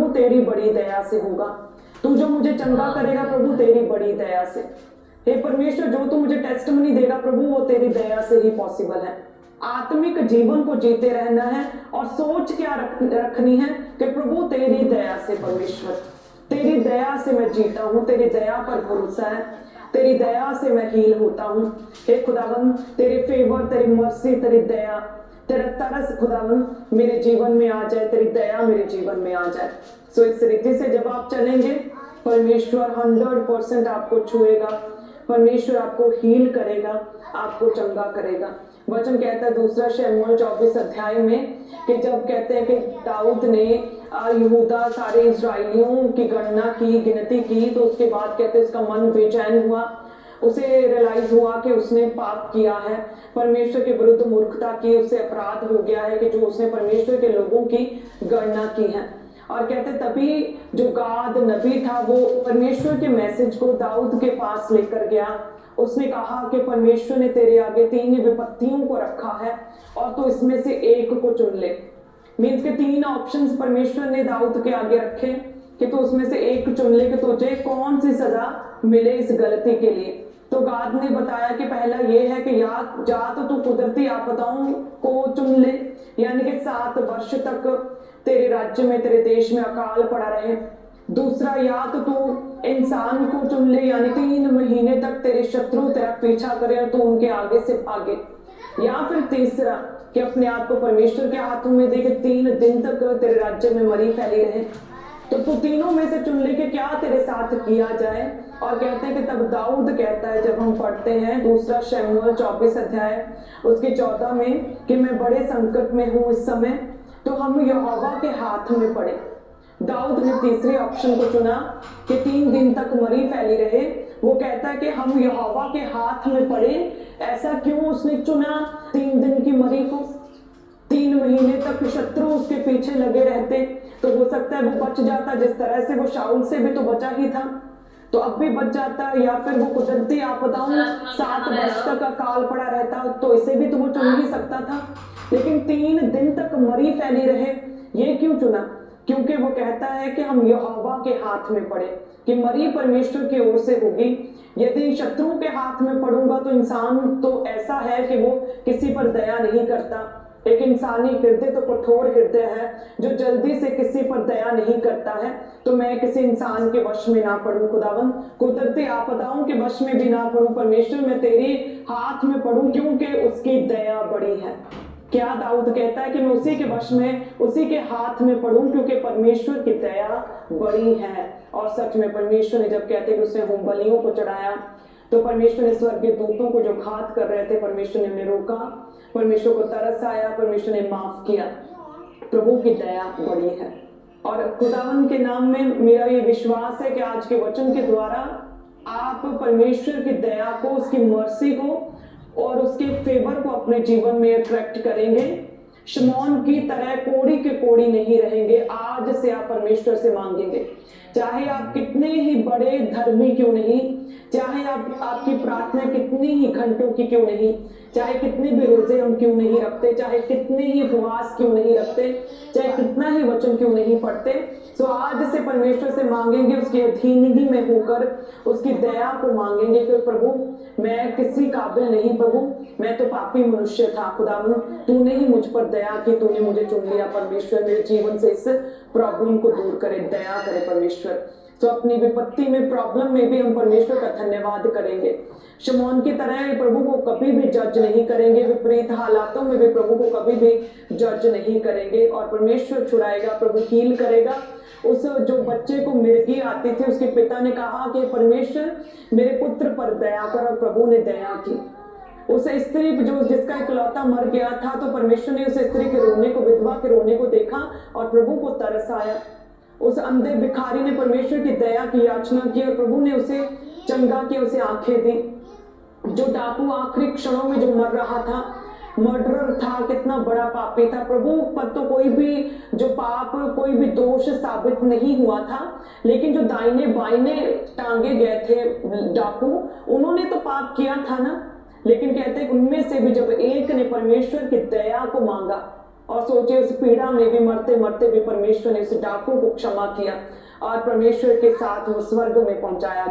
प्रभु तेरी बड़ी दया से होगा। तू जो मुझे चंगा करेगा प्रभु तेरी बड़ी दया से। हे परमेश्वर, जो तू मुझे टेस्टमनी देगा प्रभु वो तेरी दया से ही पॉसिबल है। आत्मिक जीवन को जीते रहना है और सोच क्या रखनी है कि प्रभु तेरी दया से, परमेश्वर तेरी दया से मैं जीता हूँ, तेरी दया पर भरोसा है, तेरी दया से मैं हील होता हूँ। हे खुदावन, तेरे फेवर, तेरी मर्सी, तेरी दया, तेरा तरस खुदावन मेरे जीवन में आ जाए, तेरी दया मेरे जीवन में आ जाए। सो इस रीति से जब आप चलेंगे परमेश्वर 100% आपको छुएगा, परमेश्वर आपको हील करेगा, आपको चंगा करेगा। वचन कहता है दूसरा शमूएल 24 अध्याय में कि जब कहते हैं कि दाऊद ने यहूदा सारे इस्राएलियों की गणना की, गिनती की, तो उसके बाद कहते हैं उसका मन बेचैन हुआ, उसे रियलाइज हुआ कि उसने पाप किया है, परमेश्वर के विरुद्ध मूर्खता की, उससे अपराध हो गया है कि जो उसने परमेश्वर के लोगों की गणना की है। और कहते तभी जो गाद नबी था वो परमेश्वर के मैसेज को दाऊद के पास लेकर गया। उसने कहा कि परमेश्वर ने तेरे आगे 3 विपत्तियों को रखा है और तू इसमें से एक को चुन ले। मीन्स के 3 ऑप्शंस परमेश्वर ने दाऊद के आगे रखे कि तू उसमें से एक चुन ले कि तुझे कौन सी सजा मिले इस गलती के लिए। तो गाद ने बताया कि पहला ये है कि या तो तू कुदरती आपदाओं को चुन ले, यानी कि 7 वर्ष तक तेरे राज्य में, तेरे देश में अकाल पड़ा रहे। दूसरा, या तो तू इंसान को चुन ले, यानी 3 महीने तक तेरे शत्रु तेरा पीछा करे और तू उनके आगे से भागे। या फिर तीसरा कि अपने आप को परमेश्वर के हाथों में दे के 3 दिन तक तेरे राज्य में मरी फैली रहे। तो तू तीनों में से चुन ले कि क्या तेरे साथ किया जाए। और कहते हैं कि तब दाऊद कहता है, जब हम पढ़ते हैं दूसरा शमूएल 24 अध्याय उसके 14 में कि मैं बड़े संकट में हूं इस समय, तो हम यहोवा के हाथ में पड़े। दाऊद ने तीसरे ऑप्शन को चुना कि 3 दिन तक मरी फैली रहे। वो कहता है कि हम यहोवा के हाथ में पड़े। ऐसा क्यों उसने चुना 3 दिन की मरी को? 3 महीने तक शत्रु उसके पीछे लगे रहते तो हो सकता है वो बच जाता, जिस तरह से वो शाऊल से भी तो बचा ही था, तो अब भी बच जाता। या फिर वो कुदरती आपदाओं 7 वर्ष तक अकाल पड़ा रहता तो इसे भी तो वो चुन ही सकता था। लेकिन 3 दिन तक मरी फैली रहे, ये क्यों चुना? क्योंकि वो कहता है कि हम यहोवा के हाथ में पड़े, कि मरी परमेश्वर की ओर से होगी। यदि शत्रु के हाथ में पड़ूंगा तो इंसान तो ऐसा है कि वो किसी पर दया नहीं करता। एक इंसानी हृदय तो कठोर हृदय है जो जल्दी से किसी पर दया नहीं करता है। तो मैं किसी इंसान के वश में ना पड़ूं खुदावन, कुदरती आपदाओं के वश में भी ना पड़ूं परमेश्वर, मैं तेरे हाथ में पड़ूं क्योंकि उसकी दया बड़ी है। क्या दाऊद कहता है कि मैं उसी के वश में, उसी के हाथ में पड़ूं क्योंकि परमेश्वर की दया बड़ी है। और सच में परमेश्वर ने जब कहते कि उसने होम बलियों को चढ़ाया तो परमेश्वर ने स्वर्गीय दूतों को जो घात कर रहे थे परमेश्वर ने उन्हें रोका, परमेश्वर को तरस आया, परमेश्वर ने माफ किया। प्रभु की दया बड़ी है। और खुदावन के नाम में मेरा ये विश्वास है कि आज के वचन के द्वारा आप परमेश्वर की दया को, उसकी मर्सी को और उसके फेवर को अपने जीवन में अट्रैक्ट करेंगे। शमौन की तरह कोड़ी के कोड़ी नहीं रहेंगे। आज से आप परमेश्वर से मांगेंगे, चाहे आप कितने ही बड़े धर्मी क्यों नहीं, चाहे आपकी प्रार्थना कितनी ही घंटों की क्यों नहीं, चाहे कितने भी रोजे हम क्यों नहीं रखते, चाहे कितने ही उपवास क्यों नहीं रखते, चाहे कितना ही वचन क्यों नहीं पढ़ते, तो आज से परमेश्वर से मांगेंगे, उसकी अधीनगी में होकर उसकी दया को मांगेंगे कि प्रभु मैं किसी काबिल नहीं, प्रभु मैं तो पापी मनुष्य था, खुदावन तूने ही मुझ पर दया की, तूने मुझे चुन लिया। परमेश्वर मेरे जीवन से इस प्रॉब्लम को दूर करे, दया करे परमेश्वर। तो अपनी विपत्ति में, प्रॉब्लम में भी हम परमेश्वर का धन्यवाद करेंगे। शमौन की तरह प्रभु को कभी भी जज नहीं करेंगे, विपरीत हालातों में भी प्रभु को कभी भी जज नहीं करेंगे और परमेश्वर छुड़ाएगा, प्रभु हील करेगा। उस जो बच्चे को मिर्गी आती थी उसके पिता ने कहा कि परमेश्वर मेरे पुत्र पर दया कर, और प्रभु ने दया की। उस स्त्री जो जिसका इकलौता मर गया था तो परमेश्वर ने उस स्त्री के रोने को, विधवा के रोने को देखा और प्रभु को तरस आया। उस अंधे भिखारी ने परमेश्वर की दया की याचना की और प्रभु ने उसे चंगा किया, उसे आंखें दी। जो डाकू आखिरी क्षणों में जो मर रहा था, मर्डरर था, कितना बड़ा पापी था, प्रभु पर तो कोई भी जो पाप, कोई भी दोष साबित नहीं हुआ था, लेकिन जो दाहिने बाइने टांगे गए थे डाकू, उन्होंने तो पाप किया था ना। लेकिन कहते हैं उनमें से भी जब एक ने परमेश्वर की दया को मांगा और सोचिए उस पीड़ा में भी मरते मरते भी परमेश्वर ने उस डाकू को क्षमा किया और परमेश्वर के साथ वो स्वर्ग में पहुंचाया